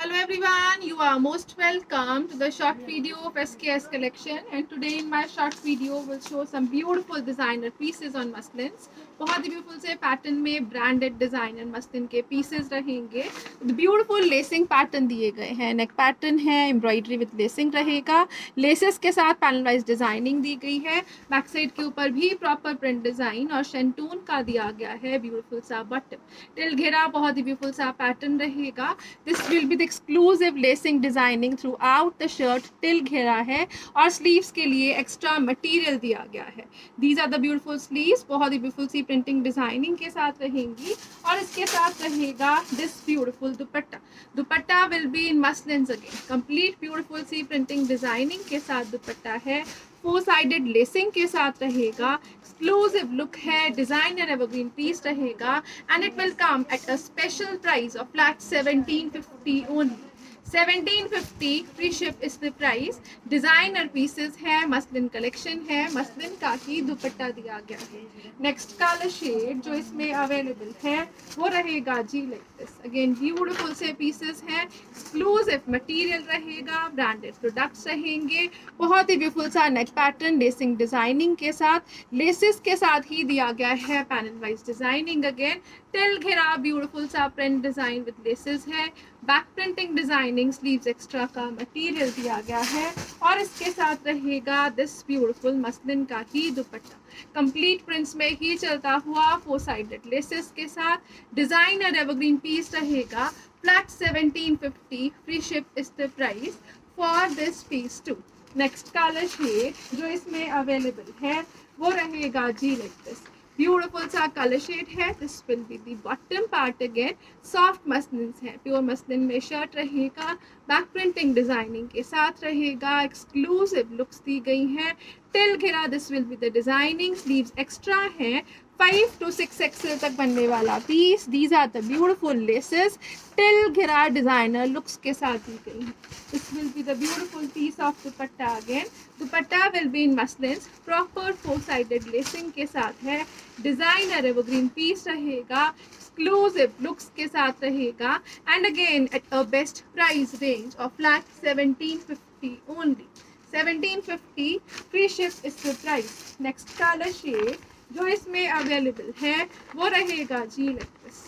Hello everyone, you are most welcome to the short video of SKS collection, and today in my short video will show some beautiful designer pieces on muslins. बहुत ही beautiful से pattern में branded designer muslin के pieces रहेंगे. Beautiful lacing pattern दिए गए हैं. नेक pattern है, embroidery with lacing रहेगा. लेसेस के साथ पैनल वाइज डिजाइनिंग दी गई है. बैक साइड के ऊपर भी प्रॉपर प्रिंट डिजाइन और शेंटून का दिया गया है. ब्यूटीफुल सा बटन टिल घेरा, बहुत ही ब्यूटीफुल सा पैटर्न रहेगा. This will be the exclusive lacing designing through out the shirt. Till घेरा है और स्लीव्स के लिए एक्स्ट्रा मटेरियल दिया गया है. These are the beautiful sleeves, बहुत ही ब्यूटीफुल सी प्रिंटिंग डिजाइनिंग के साथ रहेंगी. और इसके साथ रहेगा this beautiful dupatta. Dupatta will be in muslins again. Complete beautiful सी प्रिंटिंग डिजाइनिंग के साथ दुपट्टा है. 4 साइडेड लेसिंग के साथ रहेगा. एक्सक्लूसिव लुक है. डिजाइनर एवरग्रीन पीस रहेगा and it will come at a special price of flat 1750 only. 1750 free ship is the price. Designer pieces है, मसलिन कलेक्शन है, मसलिन का ही दुपट्टा दिया गया है. नेक्स्ट कलर शेड जो इसमें अवेलेबल है वो रहेगा जी लाइक दिस. अगेन ब्यूटीफुल से पीसेस हैं. एक्सक्लूसिव मटेरियल रहेगा, ब्रांडेड प्रोडक्ट्स रहेंगे. बहुत ही ब्यूटीफुल सा नेक पैटर्न लेसिंग डिजाइनिंग के साथ, लेसेस के साथ ही दिया गया है panel wise designing. Again till घेरा, ब्यूटीफुल सा प्रिंट डिजाइन विद लेसेस है. Back printing designing, sleeves extra का मटेरियल दिया गया है. और इसके साथ रहेगा दिस ब्यूटीफुल मसलिन का ही दुपट्टा. कंप्लीट प्रिंट्स में ही चलता हुआ 4 साइडेड लेसेस के साथ डिजाइनर एवरग्रीन पीस रहेगा. Flat 1750 free ship is the price for this piece too. Next colour shade जो इसमें अवेलेबल है वो रहेगा जी लाइक दिस. ब्यूटीफुल सा कलर शेड है. This will be the bottom part. Again soft muslins है, प्योर मसलिन में शर्ट रहेगा. बैक प्रिंटिंग डिजाइनिंग के साथ रहेगा. एक्सक्लूसिव लुक्स दी गई हैं. टिल घेरा, this will be the designing. Sleeves extra है. 5 to 6 एक्सेल तक बनने वाला पीस. These are the beautiful laces. Till घेरा डिजाइनर लुक्स के साथ दी गई है. This will be the beautiful piece of dupatta. Again dupatta will be in muslins. Proper 4 sided lacing के साथ है. डिजाइनर एवरग्रीन पीस रहेगा. एक्सक्लूसिव लुक्स के साथ रहेगा. And again at a best price range of flat 1750 only. 1750 free ship is the price. Next colour shade जो इसमें available है वो रहेगा जी like this.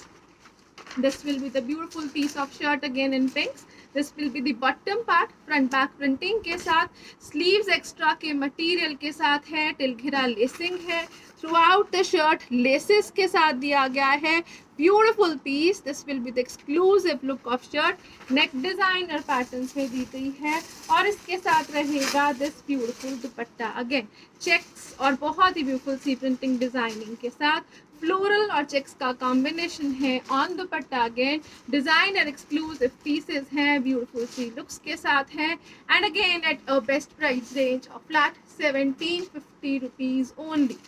This will be the beautiful piece of shirt again in pinks. This will be the bottom part. Front back printing के साथ, sleeves extra के material के साथ है. टिल घेरा लेसिंग है. Throughout the shirt laces के साथ दिया गया है. Beautiful piece. This will be the exclusive look of shirt. Neck designer patterns में दी गई है. और इसके साथ रहेगा this beautiful dupatta. Again checks और बहुत ही beautiful सी printing designing के साथ. फ्लोरल और चेक्स का कॉम्बिनेशन है on dupatta. Again designer exclusive pieces हैं, ब्यूटीफुल सी लुक्स के साथ हैं. And again at a best price range of flat 1750 rupees only.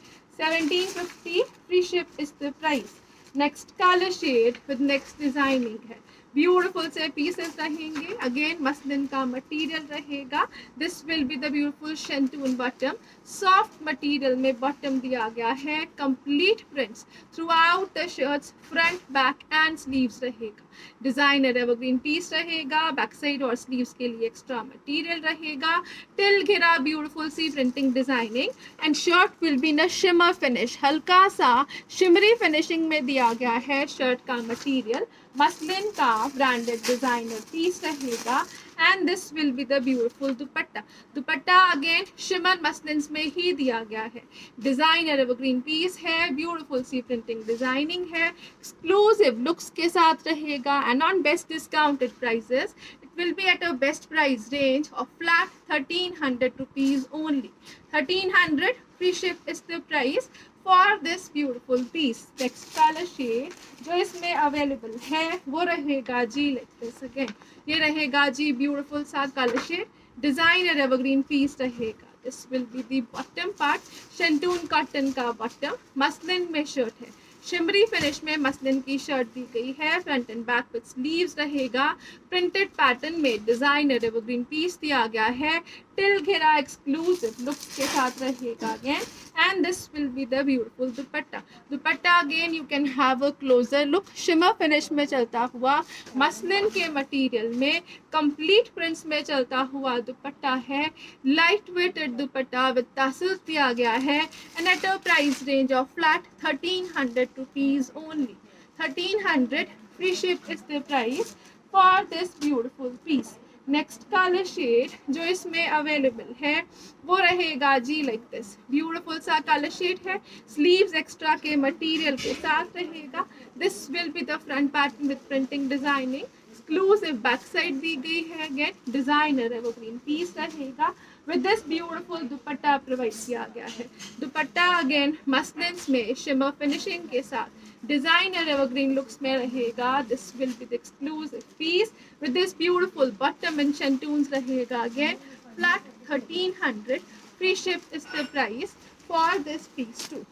1750 free ship is the price. Next colour shade with next designing है. Beautiful से pieces रहेंगे. Again muslin का material रहेगा. This will be the beautiful shantoon bottom. Soft material में bottom दिया गया है. Complete prints throughout the shirts, front back and sleeves रहेगा. डिजाइनर एवरग्रीन पीस रहेगा. बैक साइड और स्लीव्स के लिए एक्स्ट्रा मटेरियल रहेगा. टिल घेरा, ब्यूटीफुल सी printing designing. And shirt will be in shimmer finish. हल्का सा शिमरी फिनिशिंग में दिया गया है शर्ट का मटेरियल. मसलिन का ब्रांडेड डिजाइनर पीस रहेगा. And this will be the beautiful dupatta. Dupatta again shimmer muslins में ही दिया गया है. डिजाइनर एवरग्रीन पीस है. ब्यूटीफुल सी प्रिंटिंग डिजाइनिंग है. एक्सक्लूसिव लुक्स के साथ रहेगा. And on best discounted prices it will be at a best price range of flat 1300 rupees only. 1300 free ship is the price for this beautiful piece. Next color shade जो इसमें available है वो रहेगा जी like this. Again ये रहेगा जी beautiful सा colour shade. Designer evergreen piece रहेगा. This will be the bottom part. Shantoon cotton का बॉटम. मसलिन में शर्ट है. शिमरी फिनिश में मसलिन की शर्ट दी गई है. Front and back with sleeves रहेगा. प्रिंटेड पैटर्न में डिजाइनर एवरग्रीन पीस दिया गया है. टिल घेरा एक्सक्लूसिव लुक्स के साथ रहेगा again. And this will be the beautiful dupatta. Dupatta again you can have a closure look. Shimmer finish में चलता हुआ मसलिन के मटेरियल में कंप्लीट प्रिंट्स में चलता हुआ दुपट्टा है. Light weighted dupatta with tassels दिया गया है. And at a price range of flat 1300 rupees only. 1300 free ship is the price for this beautiful piece. Next colour shade जो इसमें अवेलेबल है वो रहेगा जी लाइक दिस. ब्यूटीफुल सा कलर शेड है. स्लीव्स एक्स्ट्रा के मटेरियल के साथ रहेगा. This will be the front pattern with printing designing. Exclusive back side दी गई है. अगेन डिजाइनर एवरग्रीन पीस रहेगा. With this beautiful dupatta provide किया गया है. दुपट्टा अगेन मसलिन्स में शिमर फिनिशिंग के साथ डिजाइनर एवरग्रीन लुक्स में रहेगा. This will be the exclusive piece with this beautiful bottom and shantoons रहेगा. Again flat 1300. Free ship is the price for this piece too.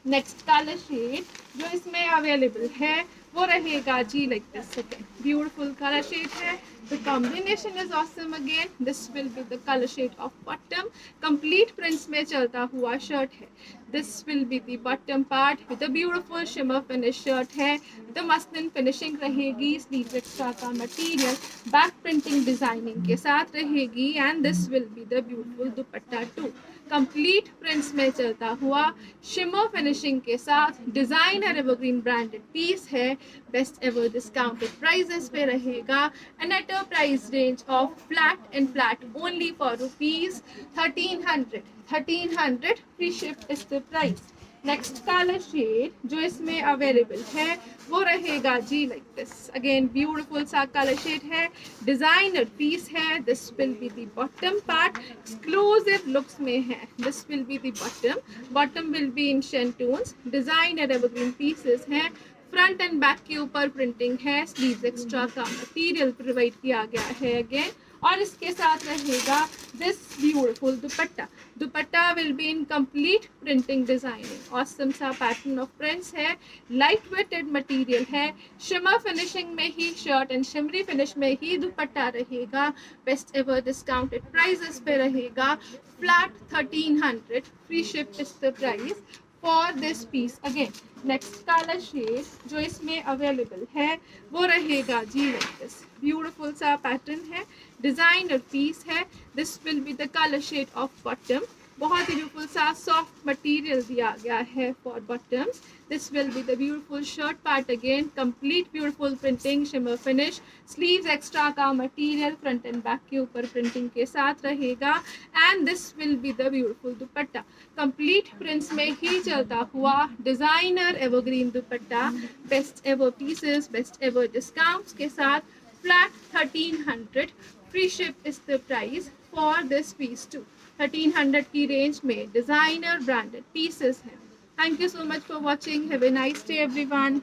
Next colour shade जो इसमें available है वो रहेगा जी like this. Second beautiful colour shade है. The combination is awesome again. This will be the color shade of bottom. Complete prints में चलता हुआ shirt है. This will be the bottom part with a beautiful shimmer finish shirt है. The muslin finishing रहेगी. Sleeves extra का material. Back printing designing के साथ रहेगी. And this will be the beautiful dupatta too. Complete prints में चलता हुआ शिमर फिनिशिंग के साथ डिजाइनर एवरग्रीन ब्रांडेड पीस है. बेस्ट एवर डिस्काउंटेड प्राइजेस पे रहेगा. And at a price range of flat and flat only for rupees 1300. 1300 free ship is the price. Next colour shade जो इसमें अवेलेबल है वो रहेगा जी लाइक दिस. अगेन ब्यूटीफुल सा कलर शेड है. डिजाइनर पीस है. This will be the bottom part. Exclusive looks में है. This will be the bottom. Bottom will be in shantoons. Designer evergreen pieces हैं. फ्रंट एंड बैक के ऊपर printing है. Sleeves extra का material provide किया गया है अगेन. और इसके साथ रहेगा this beautiful dupatta. Dupatta will be in complete printing designing. Awesome सा पैटर्न ऑफ प्रिंट्स है. लाइट वेटेड मटेरियल है. शिमर फिनिशिंग में ही शर्ट एंड शिमरी फिनिश में ही दुपट्टा रहेगा. बेस्ट एवर डिस्काउंटेड प्राइजेस पे रहेगा. Flat 1300. Free ship is the price for this piece. Again next colour shade जो इसमें अवेलेबल है वो रहेगा जी लाइक दिस. ब्यूटीफुल सा पैटर्न है. डिजाइनर पीस है. This will be the colour shade of bottom. बहुत ही ब्यूटीफुल सा सॉफ्ट मटेरियल दिया गया है for bottoms. This will be the beautiful shirt part. Again complete beautiful printing shimmer finish. Sleeves extra का material front and back के ऊपर printing के साथ रहेगा. And this will be the beautiful dupatta. Complete prints में ही चलता हुआ designer evergreen dupatta. Best ever pieces. Best ever discounts के साथ flat 1300. Free ship is the price for this piece too. 1300 की रेंज में डिजाइनर ब्रांडेड पीसेस हैं. Thank you so much for watching. Have a nice day everyone.